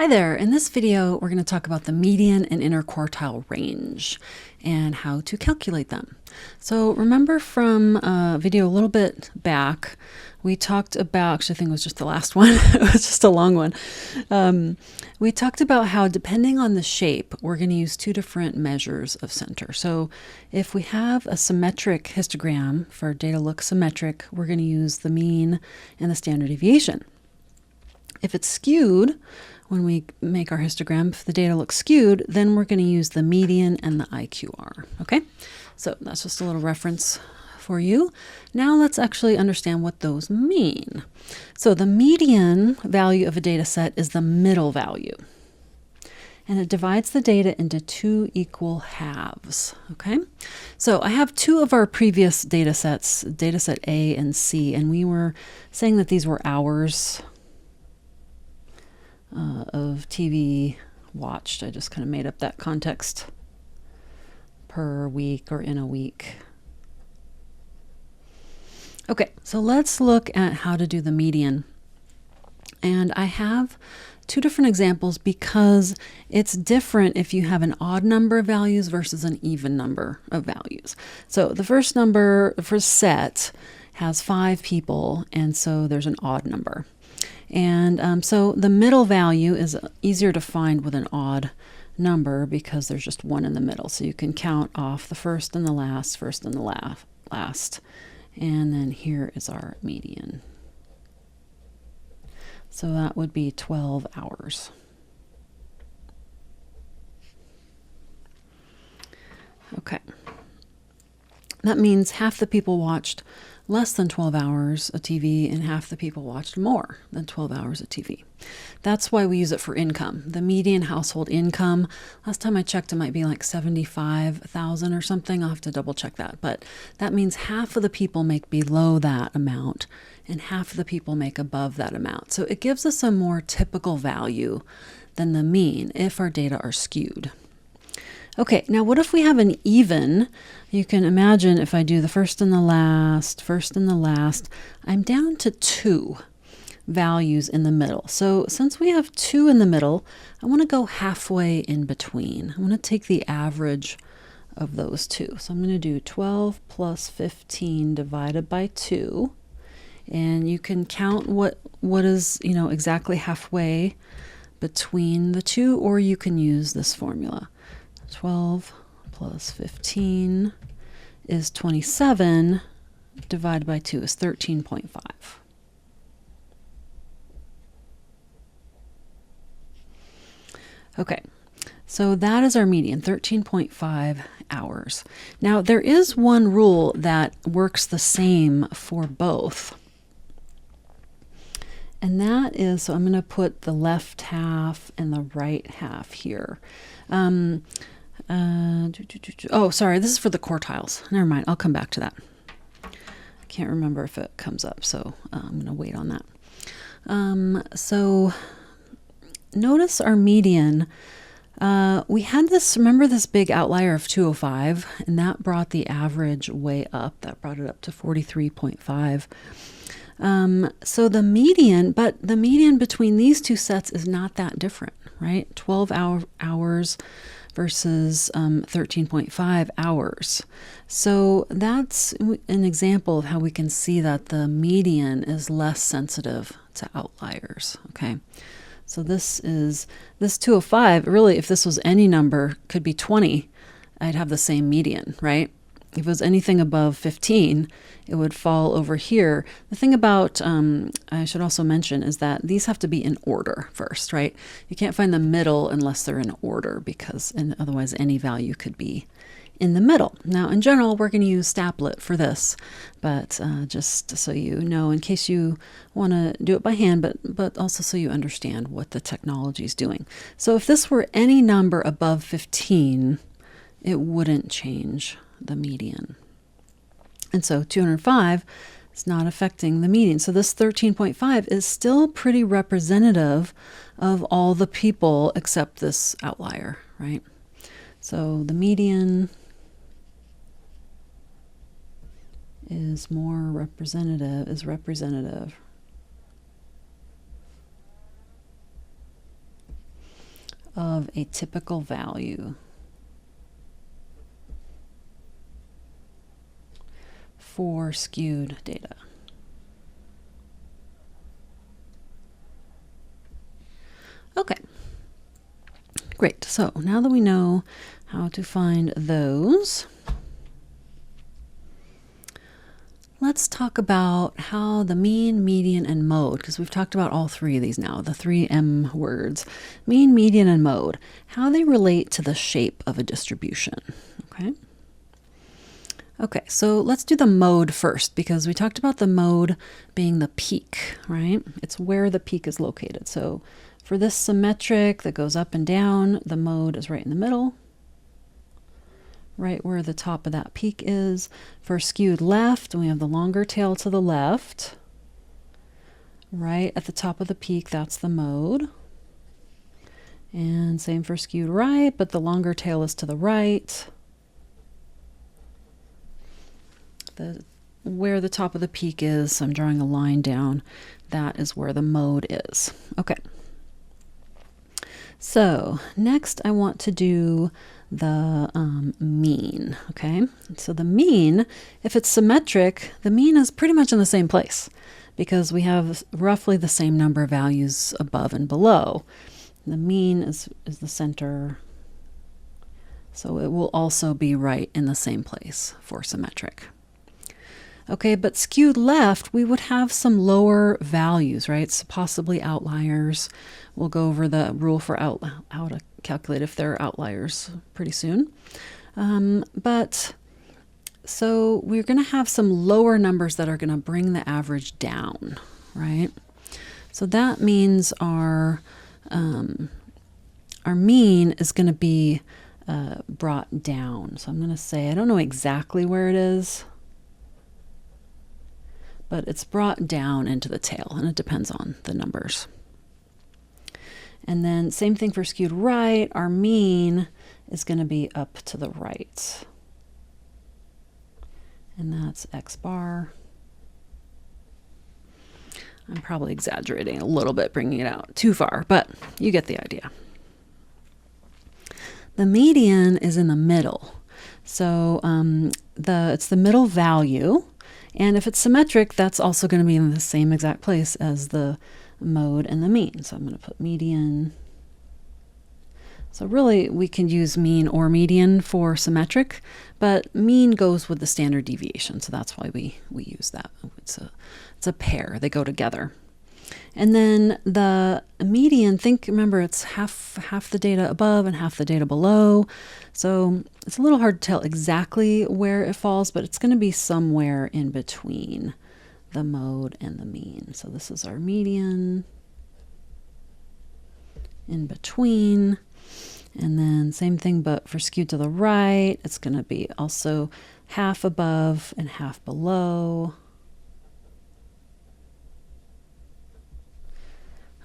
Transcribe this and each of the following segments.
Hi there. In this video, we're going to talk about the median and interquartile range and how to calculate them. So remember from a video a little bit back, we talked about, actually I think it was just the last one, it was just a long one. We talked about how depending on the shape, we're going to use two different measures of center. So if we have a symmetric histogram, for data look symmetric, we're going to use the mean and the standard deviation. If it's skewed, when we make our histogram, if the data looks skewed, then we're going to use the median and the IQR. Okay, so that's just a little reference for you. Now let's actually understand what those mean. So the median value of a data set is the middle value, and it divides the data into two equal halves. Okay, so I have two of our previous data sets, data set A and C, and we were saying that these were hours of TV watched. I just kind of made up that context per week or in a week. Okay, so let's look at how to do the median. And I have two different examples because it's different if you have an odd number of values versus an even number of values. So the first number, the first set has 5 people, and so there's an odd number. And so the middle value is easier to find with an odd number because there's just one in the middle. So you can count off the first and the last, first and the last. And then here is our median. So that would be 12 hours. Okay. That means half the people watched less than 12 hours of TV and half the people watched more than 12 hours of TV. That's why we use it for income. The median household income, last time I checked, it might be like 75,000 or something. I'll have to double check that. But that means half of the people make below that amount and half of the people make above that amount. So it gives us a more typical value than the mean if our data are skewed. Okay, now what if we have an even? You can imagine if I do the first and the last, I'm down to 2 values in the middle. So since we have 2 in the middle, I want to go halfway in between. I want to take the average of those two. So I'm going to do 12 plus 15 divided by 2. And you can count what is, exactly halfway between the two, or you can use this formula. 12 plus 15 is 27, divided by 2 is 13.5. Okay, so that is our median, 13.5 hours. Now, there is one rule that works the same for both. And that is, so I'm going to put the left half and the right half here. Oh, sorry, this is for the quartiles. Never mind, I'll come back to that. I can't remember if it comes up, so I'm going to wait on that. So notice our median. We had this, remember this big outlier of 205, and that brought the average way up. That brought it up to 43.5. So the median, but the median between these two sets is not that different, right? 12 hours versus 13.5 hours. So that's an example of how we can see that the median is less sensitive to outliers, okay? So this 205, really, if this was any number, could be 20, I'd have the same median, right? If it was anything above 15, it would fall over here. The thing about, I should also mention, is that these have to be in order first, right? You can't find the middle unless they're in order, because otherwise any value could be in the middle. Now, in general, we're going to use Staplet for this, but just so you know, in case you want to do it by hand, but also so you understand what the technology is doing. So if this were any number above 15, it wouldn't change the median. And so 205 is not affecting the median. So this 13.5 is still pretty representative of all the people except this outlier, right? So the median is representative. of a typical value for skewed data. Okay, great. So now that we know how to find those, let's talk about how the mean, median, and mode, because we've talked about all three of these now, the three M words, mean, median, and mode, how they relate to the shape of a distribution. Okay, so let's do the mode first, because we talked about the mode being the peak, right? It's where the peak is located. So for this symmetric that goes up and down, the mode is right in the middle, right where the top of that peak is. For skewed left, we have the longer tail to the left, right at the top of the peak, that's the mode. And same for skewed right, but the longer tail is to the right. Where the top of the peak is, so I'm drawing a line down, that is where the mode is. Okay. So next I want to do the mean, okay? So the mean, if it's symmetric, the mean is pretty much in the same place because we have roughly the same number of values above and below. The mean is the center, so it will also be right in the same place for symmetric. Okay, but skewed left, we would have some lower values, right? So possibly outliers. We'll go over the rule for how to calculate if there are outliers pretty soon. But so we're going to have some lower numbers that are going to bring the average down, right? So that means our mean is going to be brought down. So I'm going to say, I don't know exactly where it is, but it's brought down into the tail, and it depends on the numbers. And then same thing for skewed right, our mean is going to be up to the right. And that's X bar. I'm probably exaggerating a little bit, bringing it out too far, but you get the idea. The median is in the middle. So it's the middle value. And if it's symmetric, that's also going to be in the same exact place as the mode and the mean. So I'm going to put median. So really, we can use mean or median for symmetric, but mean goes with the standard deviation. So that's why we use that. It's a pair. They go together. And then the median, remember, it's half the data above and half the data below. So it's a little hard to tell exactly where it falls, but it's going to be somewhere in between the mode and the mean. So this is our median in between. And then same thing, but for skewed to the right, it's going to be also half above and half below.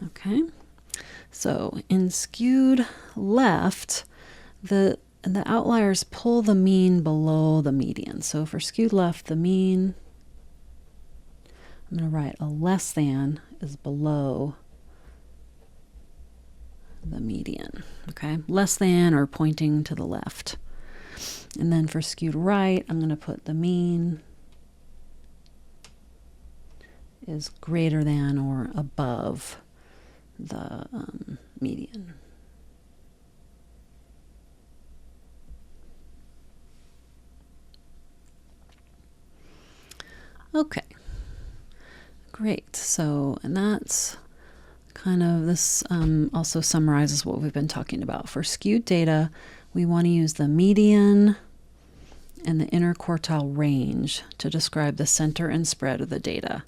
Okay, so in skewed left, the outliers pull the mean below the median. So for skewed left, the mean, I'm going to write a less than is below the median. Okay, less than or pointing to the left. And then for skewed right, I'm going to put the mean is greater than or above the median. Okay, great. So, and that's kind of this also summarizes what we've been talking about. For skewed data, we want to use the median and the interquartile range to describe the center and spread of the data,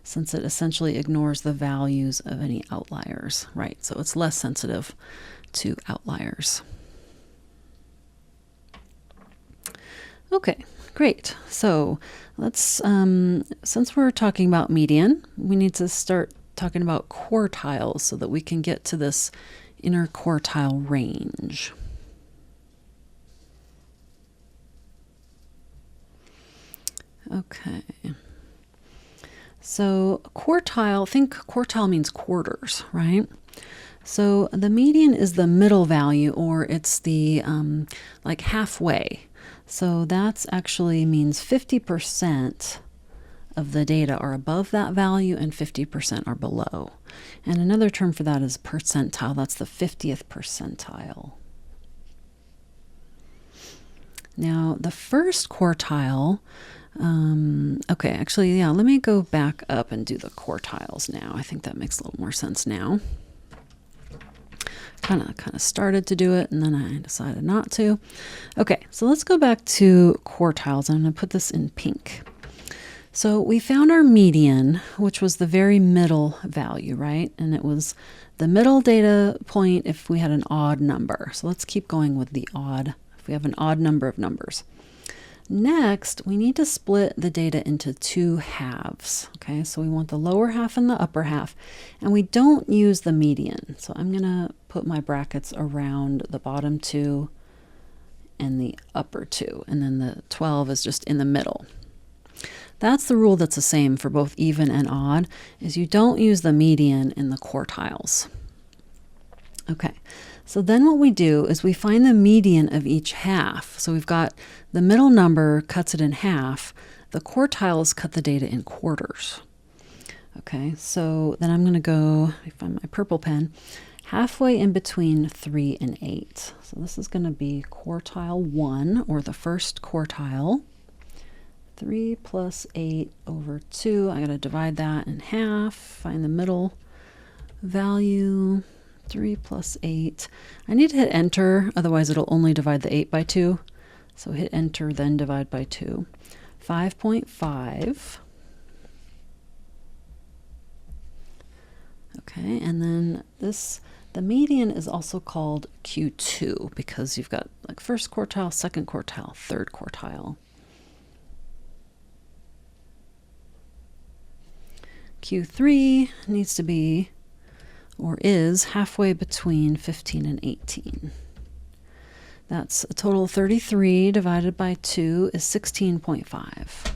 since it essentially ignores the values of any outliers, right? So it's less sensitive to outliers. Okay, great. So let's, since we're talking about median, we need to start talking about quartiles so that we can get to this interquartile range. Okay. So quartile, think quartile means quarters, right? So the median is the middle value, or it's the like halfway. So that's actually means 50% of the data are above that value and 50% are below. And another term for that is percentile. That's the 50th percentile. Now, the first quartile, okay, actually, yeah, let me go back up and do the quartiles now. I think that makes a little more sense now. Kind of started to do it, and then I decided not to. Okay, so let's go back to quartiles. I'm going to put this in pink. So we found our median, which was the very middle value, right? And it was the middle data point if we had an odd number. So let's keep going with the odd, if we have an odd number of numbers. Next, we need to split the data into two halves. Okay, so we want the lower half and the upper half, and we don't use the median. So I'm going to put my brackets around the bottom two and the upper two, and then the 12 is just in the middle. That's the rule that's the same for both even and odd, is you don't use the median in the quartiles. Okay, so then what we do is we find the median of each half. So we've got the middle number cuts it in half. The quartiles cut the data in quarters. Okay, so then I'm going to go, let me find my purple pen, halfway in between 3 and 8. So this is going to be quartile 1, or the first quartile. 3 plus 8 over 2. I got to divide that in half, find the middle value. 3 plus 8. I need to hit enter, otherwise it'll only divide the 8 by 2. So hit enter, then divide by 2. 5.5. Okay, and then the median is also called Q2 because you've got like first quartile, second quartile, third quartile. Q3 needs to be, or is, halfway between 15 and 18. That's a total of 33 divided by 2 is 16.5.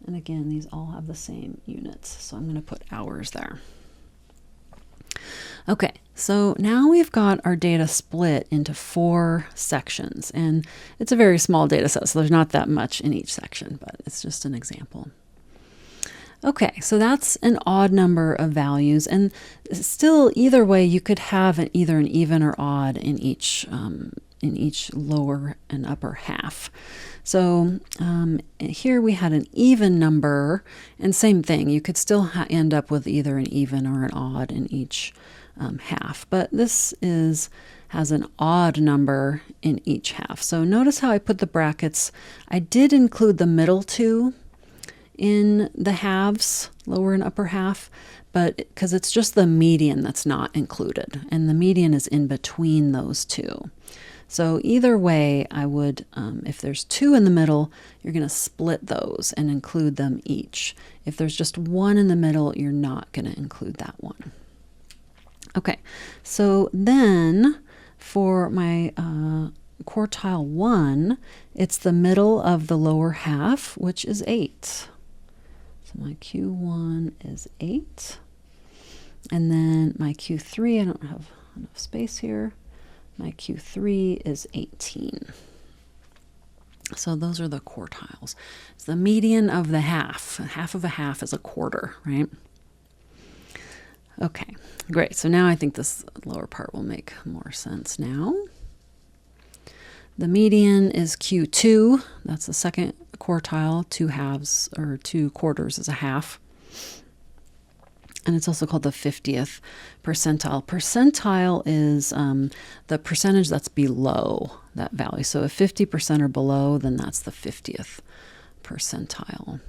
And again, these all have the same units, so I'm going to put hours there. Okay, so now we've got our data split into 4 sections, and it's a very small data set, so there's not that much in each section, but it's just an example. Okay, so that's an odd number of values, and still either way you could have either an even or odd in each lower and upper half. So here we had an even number, and same thing, you could still end up with either an even or an odd in each half, but this has an odd number in each half. So notice how I put the brackets. I did include the middle two in the halves, lower and upper half, but because it's just the median that's not included, and the median is in between those two. So either way, I would, if there's 2 in the middle, you're going to split those and include them each. If there's just 1 in the middle, you're not going to include that one. Okay, so then for my quartile 1, it's the middle of the lower half, which is 8. So my Q1 is 8. And then my Q3, I don't have enough space here. My Q3 is 18. So those are the quartiles. It's the median of the half. Half of a half is a quarter, right? Okay, great. So now I think this lower part will make more sense now. The median is Q2. That's the second quartile. 2 halves, or 2 quarters is a half. And it's also called the 50th percentile. Percentile is the percentage that's below that value. So if 50% are below, then that's the 50th percentile.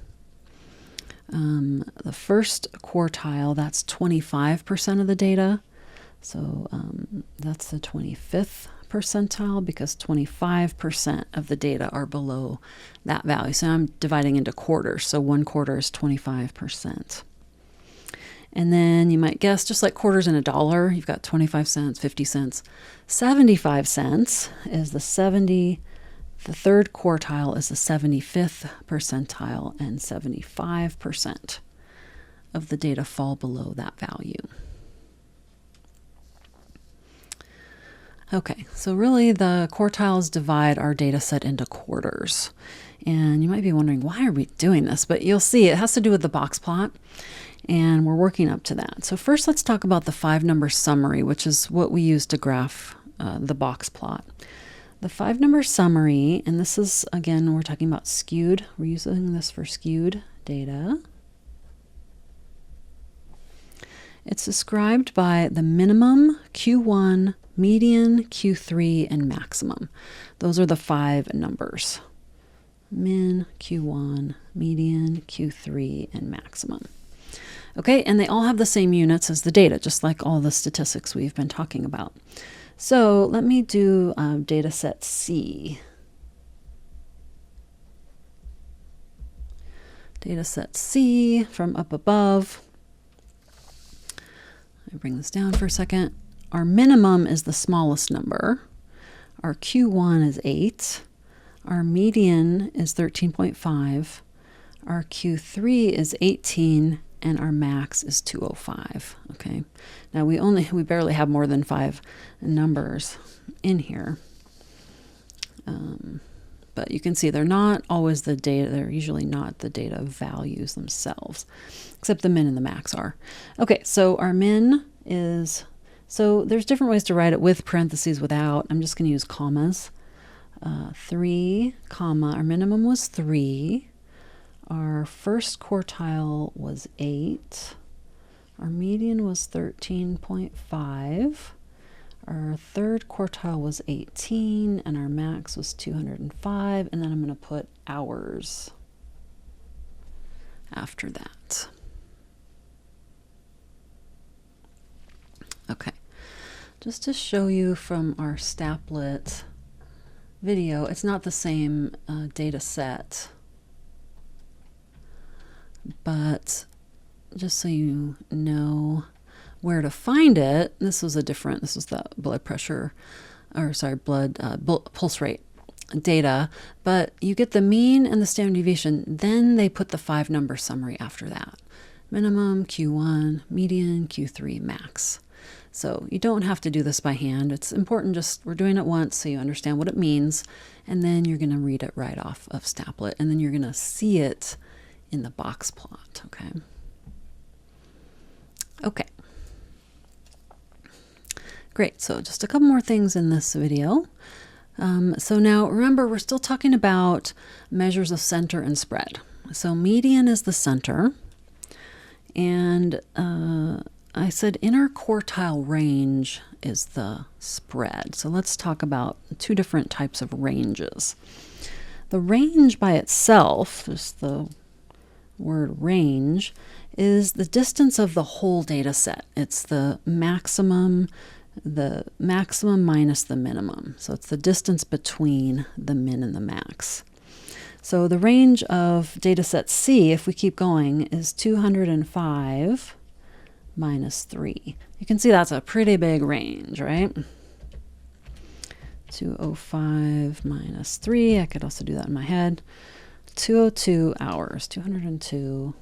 The first quartile, that's 25% of the data. So that's the 25th percentile because 25% of the data are below that value. So I'm dividing into quarters. So 1 quarter is 25%. And then you might guess, just like quarters in a dollar, you've got 25 cents, 50 cents. 75 cents is the third quartile is the 75th percentile, and 75% of the data fall below that value. Okay, so really the quartiles divide our data set into quarters. And you might be wondering, why are we doing this? But you'll see it has to do with the box plot, and we're working up to that. So first let's talk about the 5-number summary, which is what we use to graph the box plot. The 5-number summary, and this is, again, we're talking about skewed. We're using this for skewed data. It's described by the minimum, Q1, median, Q3, and maximum. Those are the 5 numbers. Min, Q1, median, Q3, and maximum. Okay, and they all have the same units as the data, just like all the statistics we've been talking about. So let me do data set C. Data set C from up above. I bring this down for a second. Our minimum is the smallest number. Our Q1 is 8. Our median is 13.5. Our Q3 is 18, and our max is 205. Okay. Now we barely have more than 5 numbers in here. But you can see they're not always the data. They're usually not the data values themselves, except the min and the max are. Okay, so our min is, so there's different ways to write it, with parentheses, without. I'm just going to use commas. 3, comma, our minimum was 3. Our first quartile was 8. Our median was 13.5. Our third quartile was 18, and our max was 205, and then I'm going to put hours after that. Okay, just to show you from our Staplet video, it's not the same data set, but just so you know where to find it, this was the blood pressure, or sorry, pulse rate data, but you get the mean and the standard deviation, then they put the 5-number summary after that. Minimum, Q1, median, Q3, max. So you don't have to do this by hand. It's important, just we're doing it once so you understand what it means, and then you're going to read it right off of Staplet, and then you're going to see it in the box plot, okay? Okay. Great, so just a couple more things in this video. So now remember, we're still talking about measures of center and spread. So median is the center, and I said interquartile range is the spread. So let's talk about 2 different types of ranges. The range by itself, just the word range, is the distance of the whole data set. It's the maximum minus the minimum. So it's the distance between the min and the max. So the range of data set C, if we keep going, is 205 minus 3. You can see that's a pretty big range, right? 205 minus 3, I could also do that in my head. 202 hours, 202.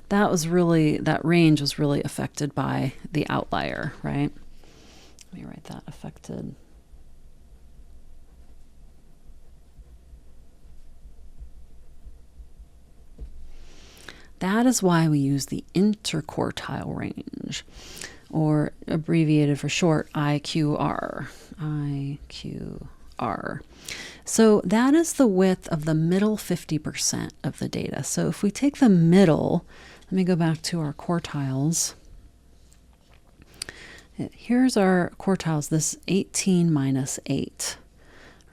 That range was really affected by the outlier, right? Let me write that, affected. That is why we use the interquartile range, or abbreviated for short, IQR. IQR. So that is the width of the middle 50% of the data. So if we take the middle, let me go back to our quartiles. Here's our quartiles, this 18 minus 8,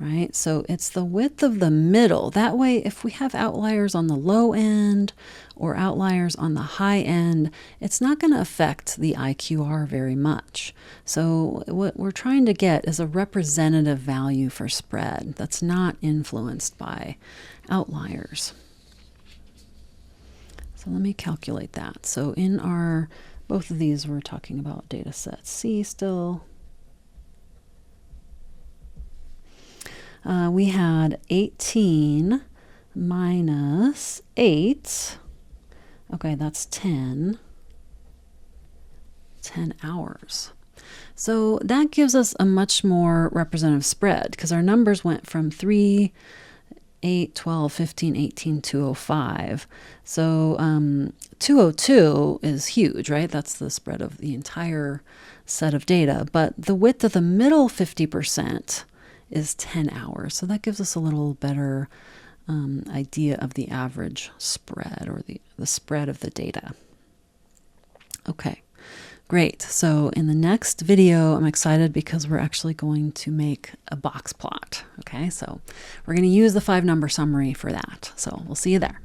right? So it's the width of the middle. That way, if we have outliers on the low end or outliers on the high end, it's not going to affect the IQR very much. So what we're trying to get is a representative value for spread that's not influenced by outliers. So let me calculate that. So in both of these, we're talking about data set C still. We had 18 minus 8. Okay, that's 10 hours. So that gives us a much more representative spread because our numbers went from 3, 8, 12, 15, 18, 205. So 202 is huge, right? That's the spread of the entire set of data. But the width of the middle 50% is 10 hours. So that gives us a little better idea of the average spread, or the spread of the data. Okay, great. So in the next video, I'm excited because we're actually going to make a box plot. Okay, so we're going to use the 5-number summary for that. So we'll see you there.